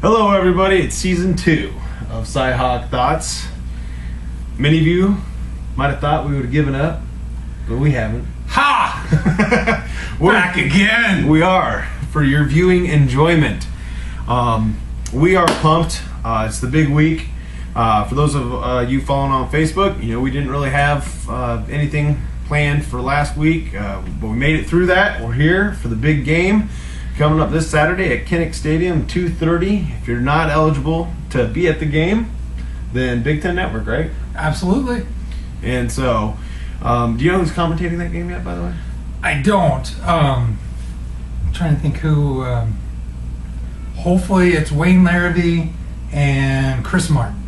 Hello everybody, it's season 2 of CyHawkThoughts. Many of you might have thought we would have given up, but we haven't. Ha! We're back again! We are, for your viewing enjoyment. We are pumped. It's the big week. For those of you following on Facebook, you know we didn't really have anything planned for last week, but we made it through that. We're here for the big game coming up this Saturday at Kinnick Stadium, 2:30. If you're not eligible to be at the game, then Big Ten Network, right? Absolutely. And so, do you know who's commentating that game yet, by the way? I don't. I'm trying to think who. Hopefully it's Wayne Larrabee and Chris Martin.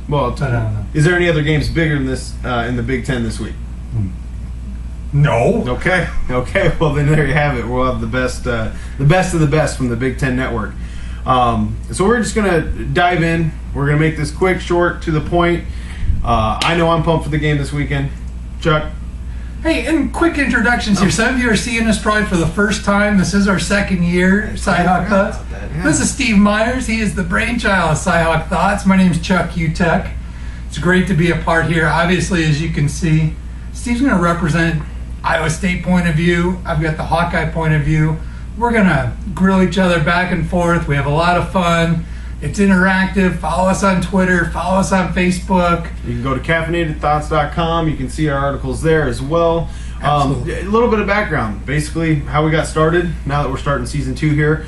Well, But I don't know. is there any other games bigger than this in the Big Ten this week? No. Okay. Well, then there you have it. We'll have the best of the best from the Big Ten Network. So we're just gonna dive in. We're gonna make this quick, short, to the point. I know I'm pumped for the game this weekend. Chuck. Hey, and quick introductions here. Some of you are seeing us probably for the first time. This is our second year, CyHawkThoughts. Yeah. This is Steve Myers. He is the brainchild of CyHawkThoughts. My name is Chuck Utek. It's great to be a part here. Obviously, as you can see, Steve's going to represent Iowa State point of view. I've got the Hawkeye point of view. We're going to grill each other back and forth. We have a lot of fun. It's interactive. Follow us on Twitter. Follow us on Facebook. You can go to caffeinatedthoughts.com. You can see our articles there as well. A little bit of background. Basically, how we got started, now that we're starting season 2 here.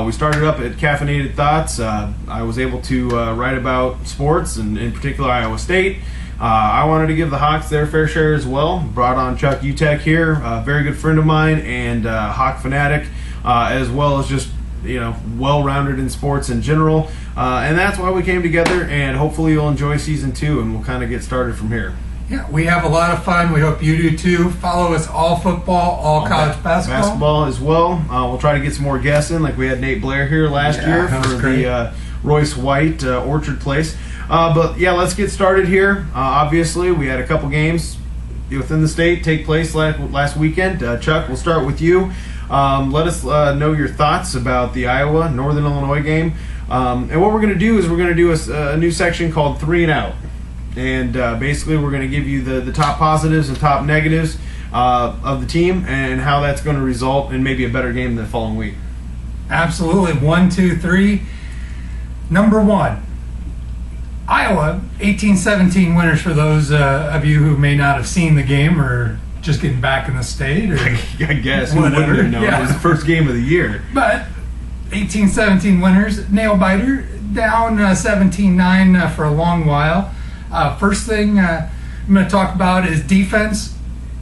We started up at Caffeinated Thoughts. I was able to write about sports, and in particular Iowa State. I wanted to give the Hawks their fair share as well. Brought on Chuck Utek here, a very good friend of mine and Hawk fanatic, as well as just well-rounded in sports in general. And that's why we came together, and hopefully you'll enjoy season 2, and we'll kind of get started from here. Yeah, we have a lot of fun. We hope you do too. Follow us all football, all college basketball. Basketball as well. We'll try to get some more guests in, like we had Nate Blair here last year for the Royce White Orchard Place. But yeah, let's get started here. Obviously, we had a couple games within the state take place last weekend. Chuck, we'll start with you. Let us know your thoughts about the Iowa Northern Illinois game. And what we're going to do is we're going to do a new section called 3 and Out. And basically we're going to give you the top positives and top negatives of the team and how that's going to result in maybe a better game the following week. Absolutely. 1, 2, 3. Number 1. Iowa, 18-17 winners for those of you who may not have seen the game or just getting back in the state. Or I guess. Who wouldn't have known? Yeah. It was the first game of the year. But 18-17 winners, nail biter, down 17-9 for a long while. First thing I'm going to talk about is defense.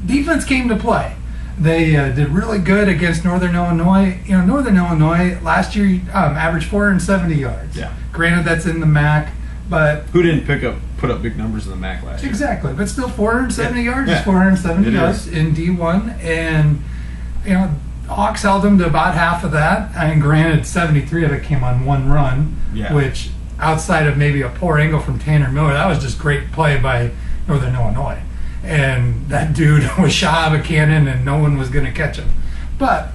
Defense came to play. They did really good against Northern Illinois. Northern Illinois last year averaged 470 yards. Yeah. Granted, that's in the MAC, but who didn't put up big numbers in the MAC last year? Exactly, but still 470 yards is Yeah. 470 It yards is. in D1, and Hawks held them to about half of that. And granted, 73 of it came on one run, Yeah. which outside of maybe a poor angle from Tanner Miller, that was just great play by Northern Illinois. And that dude was shy of a cannon, and no one was going to catch him. But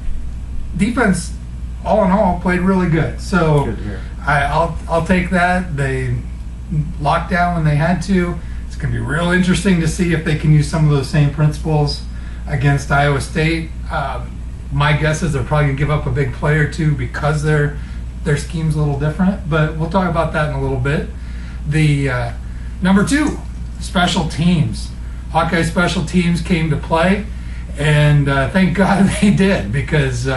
defense, all in all, played really good. So Good to hear. I'll take that. They locked down when they had to. It's going to be real interesting to see if they can use some of those same principles against Iowa State. My guess is they're probably going to give up a big play or two because their scheme's a little different, but we'll talk about that in a little bit. The number 2, special teams. Hawkeye special teams came to play, and thank God they did, because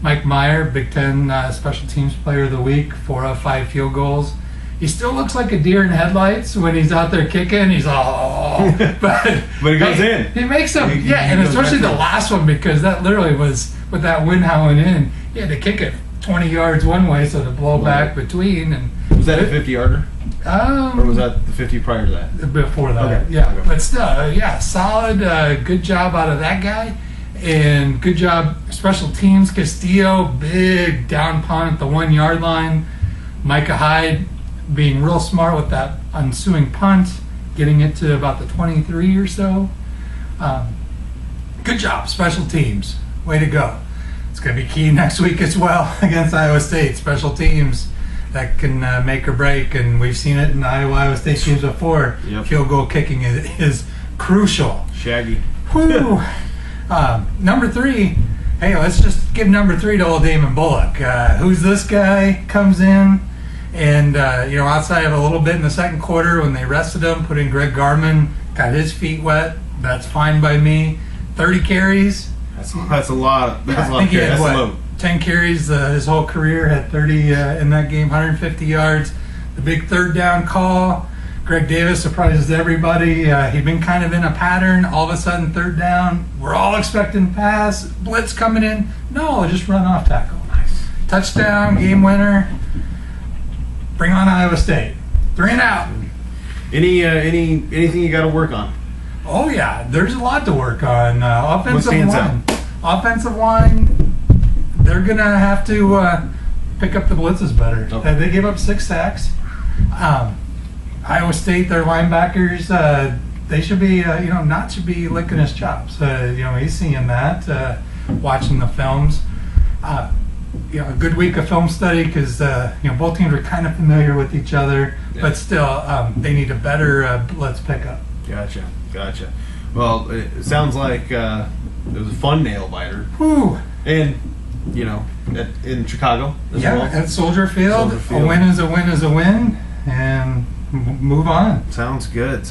Mike Meyer, Big Ten Special Teams Player of the Week, 4 out of 5 field goals. He still looks like a deer in headlights when he's out there kicking. He's all, but it goes in. He makes them, He and goes especially back the in. last one, because that literally was with that wind howling in. He had to kick it 20 yards one way, so to blow back between. And Was that a 50-yarder? Or was that the 50 prior to that? Before that, Okay. yeah. Okay. But still, solid. Good job out of that guy. And good job, special teams. Castillo, big down punt at the 1-yard line. Micah Hyde being real smart with that ensuing punt, getting it to about the 23 or so. Good job, special teams. Way to go. It's going to be key next week as well against Iowa State. Special teams. that can make or break, and we've seen it in Iowa State games before. Yep. Field goal kicking is crucial. Shaggy. Whew. Number 3. Hey, let's just give number 3 to old Damon Bullock. Who's this guy? Comes in, and outside of a little bit in the second quarter when they rested him, put in Greg Garman, got his feet wet. That's fine by me. 30 carries. That's a lot. That's a lot I think of he carries. had That's low. 10 carries his whole career. Had 30 in that game, 150 yards. The big third down call. Greg Davis surprises everybody. He'd been kind of in a pattern. All of a sudden, third down. We're all expecting pass. Blitz coming in. No, just run off tackle. Nice. Touchdown, game winner. Bring on Iowa State. 3 and out. Anything you got to work on? Oh yeah, there's a lot to work on. Offensive stands line. Offensive line. They're gonna have to pick up the blitzes better. Okay. They gave up 6 sacks. Iowa State, their linebackers, they should be, not should be licking his chops. He's seeing that, watching the films. A good week of film study because both teams are kind of familiar with each other, but still, they need a better blitz pickup. Gotcha. Well, it sounds like it was a fun nail biter. Whew. And in Chicago as well. At Soldier Field, a win is a win is a win, and move on. Sounds good.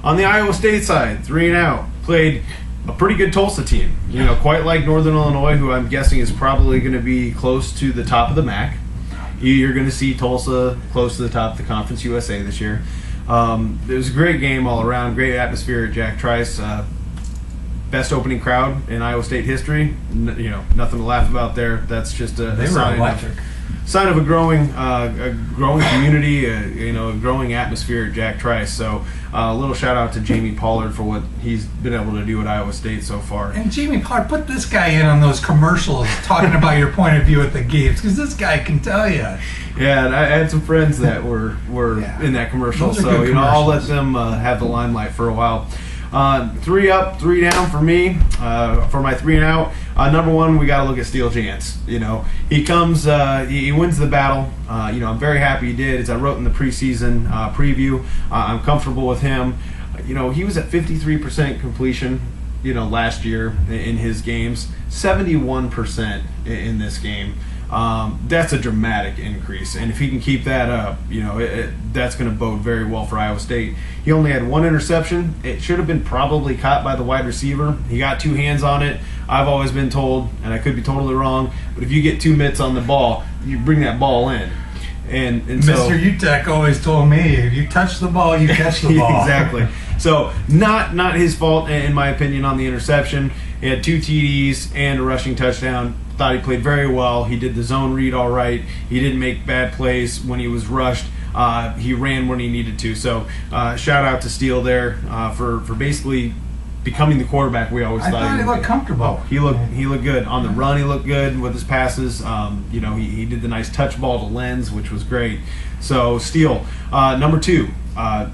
On the Iowa State side, 3 and out. Played a pretty good Tulsa team. Quite like Northern Illinois, who I'm guessing is probably going to be close to the top of the MAC. You're going to see Tulsa close to the top of the Conference USA this year. It was a great game all around. Great atmosphere at Jack Trice. Best opening crowd in Iowa State history. Nothing to laugh about there. That's just a sign of a growing community, a growing atmosphere at Jack Trice. So a little shout out to Jamie Pollard for what he's been able to do at Iowa State so far. And Jamie Pollard, put this guy in on those commercials talking about your point of view at the games, because this guy can tell you. Yeah, and I had some friends that were in that commercial, so I'll let them have the limelight for a while. 3 up, 3 down for me. For my 3 and out, number 1, we got to look at Steele Jantz. He comes, he wins the battle. I'm very happy he did. As I wrote in the preseason preview, I'm comfortable with him. He was at 53% completion, last year in his games, 71% in this game. That's a dramatic increase, and if he can keep that up, that's going to bode very well for Iowa State. He only had 1 interception. It should have been probably caught by the wide receiver. He got 2 hands on it. I've always been told, and I could be totally wrong, but if you get 2 mitts on the ball, you bring that ball in. And Mr. Utek always told me, if you touch the ball, you catch the ball. Exactly. So not his fault, in my opinion, on the interception. He had 2 TDs and a rushing touchdown. Thought he played very well. He did the zone read all right. He didn't make bad plays when he was rushed. He ran when he needed to. So shout out to Steele there for basically becoming the quarterback we always thought he would. He looked comfortable. He looked good on the run. He looked good with his passes. He did the nice touch ball to Lenz, which was great. So Steele, number 2, our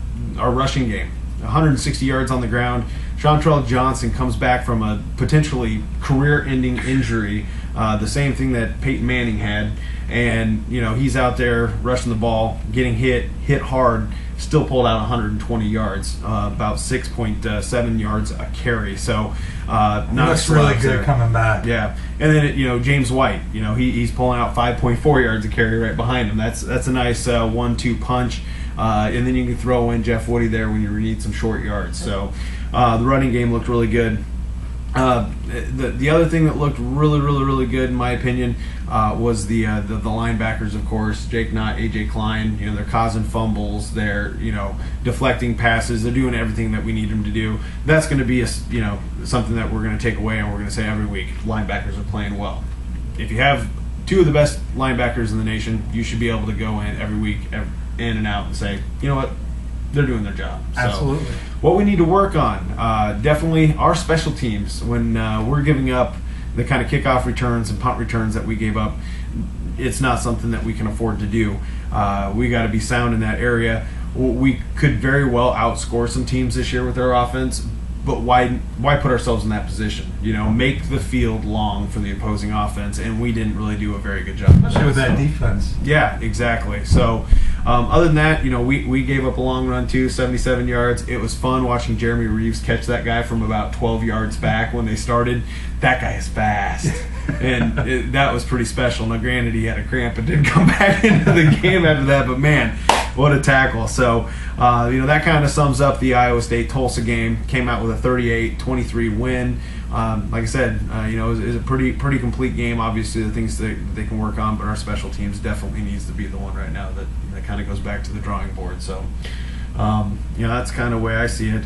rushing game, 160 yards on the ground. Chantrell Johnson comes back from a potentially career-ending injury, the same thing that Peyton Manning had, and he's out there rushing the ball, getting hit hard, still pulled out 120 yards, about 6.7 yards a carry. So not looks really good there. Coming back. Yeah, and then James White, he's pulling out 5.4 yards a carry right behind him. That's a nice 1-2 punch, and then you can throw in Jeff Woody there when you need some short yards. So. The running game looked really good. The other thing that looked really good, in my opinion, was the linebackers, of course. Jake Knott, AJ Klein. They're causing fumbles. They're deflecting passes. They're doing everything that we need them to do. That's going to be something that we're going to take away, and we're going to say every week linebackers are playing well. If you have 2 of the best linebackers in the nation, you should be able to go in every week, in and out, and say, you know what, they're doing their job. Absolutely. So, what we need to work on, definitely our special teams. When we're giving up the kind of kickoff returns and punt returns that we gave up, it's not something that we can afford to do. We got to be sound in that area. We could very well outscore some teams this year with our offense, but why put ourselves in that position? You know, make the field long for the opposing offense, and we didn't really do a very good job. Especially with that defense. Yeah, exactly. So, other than that, you know, we gave up a long run too, 77 yards. It was fun watching Jeremy Reeves catch that guy from about 12 yards back when they started. That guy is fast, and that was pretty special. Now, granted, he had a cramp and didn't come back into the game after that, but man, what a tackle. So, you know, that kind of sums up the Iowa State-Tulsa game. Came out with a 38-23 win. Like I said, you know, it was a pretty complete game. Obviously, the things that they can work on, but our special teams definitely needs to be the one right now that kind of goes back to the drawing board. So, you know, that's kind of the way I see it.